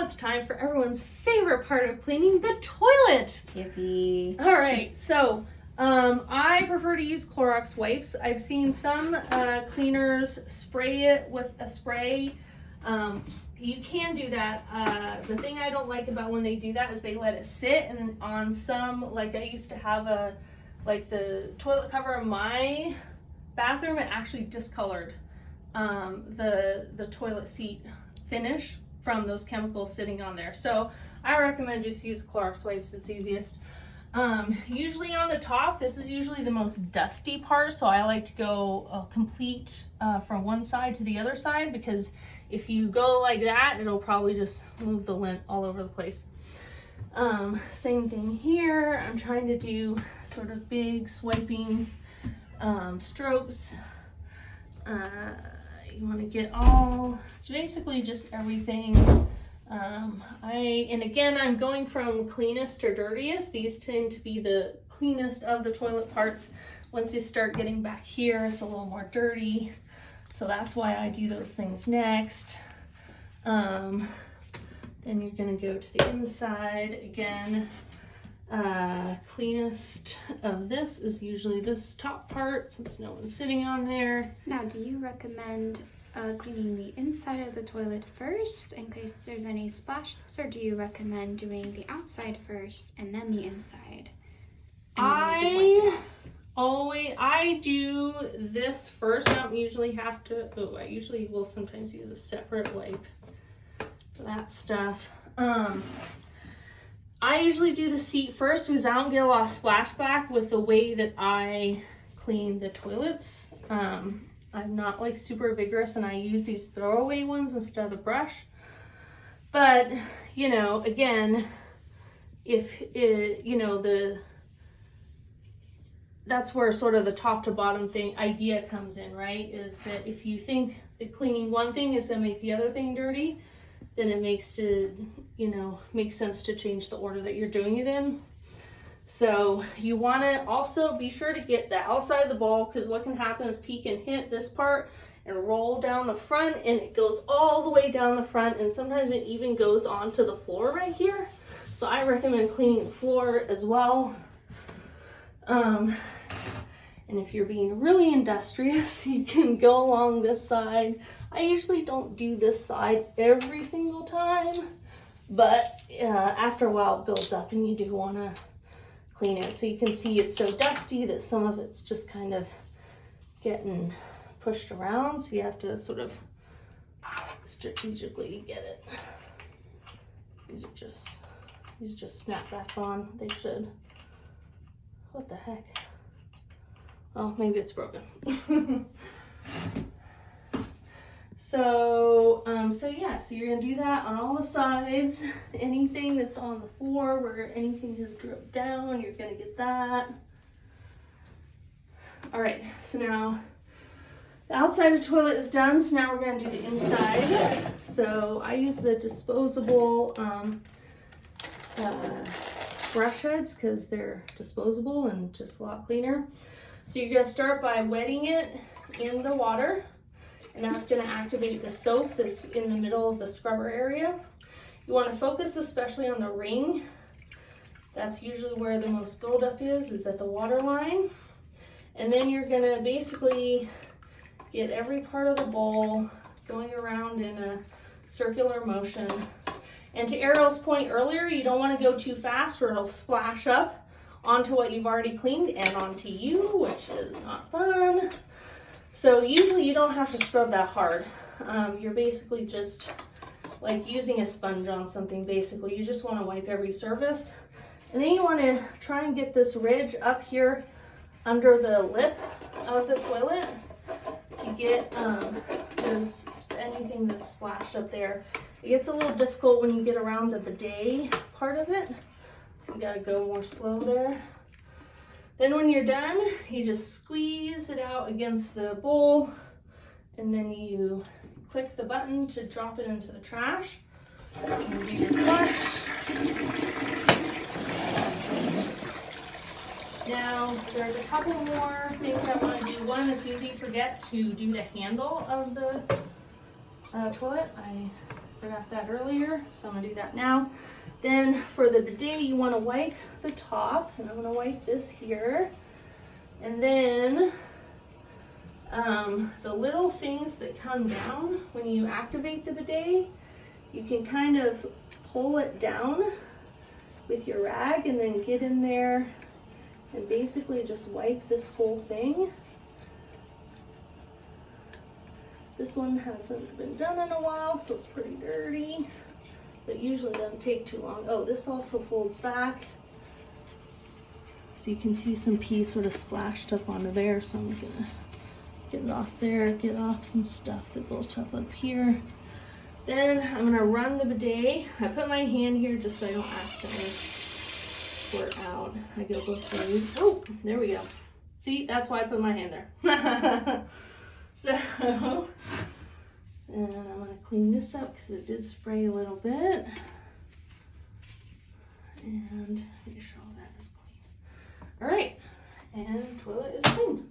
it's time for everyone's favorite part of cleaning, the toilet. Yippee. All right, so I prefer to use Clorox wipes. I've seen some cleaners spray it with a spray. You can do that. The thing I don't like about when they do that is they let it sit, and on some, like I used to have the toilet cover in my bathroom, it actually discolored the toilet seat finish from those chemicals sitting on there. So I recommend just use Clorox wipes, it's easiest. Usually on the top, this is usually the most dusty part, so I like to go complete from one side to the other side, because if you go like that, it'll probably just move the lint all over the place. Same thing here. I'm trying to do sort of big swiping strokes. You want to get basically just everything. And again, I'm going from cleanest to dirtiest. These tend to be the cleanest of the toilet parts. Once you start getting back here, it's a little more dirty. So that's why I do those things next. Then you're gonna go to the inside again. Cleanest of this is usually this top part, since no one's sitting on there. Now, do you recommend cleaning the inside of the toilet first in case there's any splashes, or do you recommend doing the outside first and then the inside? I do this first. I don't usually have to. I usually will sometimes use a separate wipe for that stuff. I usually do the seat first because I don't get a lot of splashback with the way that I clean the toilets. I'm not like super vigorous, and I use these throwaway ones instead of the brush. But, you know, again, if it, you know, that's where sort of the top to bottom idea comes in, right? Is that if you think that cleaning one thing is to make the other thing dirty, then it makes sense to change the order that you're doing it in. So you want to also be sure to get the outside of the bowl, because what can happen is pee can hit this part and roll down the front, and it goes all the way down the front, and sometimes it even goes onto the floor right here. So I recommend cleaning the floor as well. And if you're being really industrious, you can go along this side. I usually don't do this side every single time, but after a while it builds up and you do want to clean it. So you can see it's so dusty that some of it's just kind of getting pushed around, so you have to sort of strategically get it. These just snap back on. They should. What the heck? Oh, maybe it's broken. So you're gonna do that on all the sides. Anything that's on the floor where anything has dripped down, you're gonna get that. All right, so now the outside of the toilet is done, so now we're gonna do the inside. So I use the disposable brush heads because they're disposable and just a lot cleaner. So you're gonna start by wetting it in the water, and that's gonna activate the soap that's in the middle of the scrubber area. You wanna focus especially on the ring. That's usually where the most buildup is at the water line. And then you're gonna basically get every part of the bowl going around in a circular motion. And to Ariel's point earlier, you don't wanna go too fast or it'll splash up onto what you've already cleaned and onto you, which is not fun. So usually you don't have to scrub that hard. You're basically just like using a sponge on something, basically. You just want to wipe every surface. And then you want to try and get this ridge up here under the lip of the toilet to get anything that's splashed up there. It gets a little difficult when you get around the bidet part of it. So you gotta go more slow there. Then when you're done, you just squeeze it out against the bowl, and then you click the button to drop it into the trash. You do your flush. Now, there's a couple more things I want to do. One, it's easy to forget to do the handle of the toilet. I forgot that earlier, so I'm gonna do that now. Then for the bidet, you wanna wipe the top, and I'm gonna wipe this here. And then the little things that come down when you activate the bidet, you can kind of pull it down with your rag and then get in there and basically just wipe this whole thing. This one hasn't been done in a while, so it's pretty dirty, but usually doesn't take too long. Oh, this also folds back. So you can see some pee sort of splashed up onto there, so I'm gonna get it off there, get off some stuff that built up here. Then I'm gonna run the bidet. I put my hand here just so I don't accidentally squirt out. I go both ways. Oh, there we go. See, that's why I put my hand there. So, and I'm gonna clean this up because it did spray a little bit. And make sure all that is clean. All right, and toilet is clean.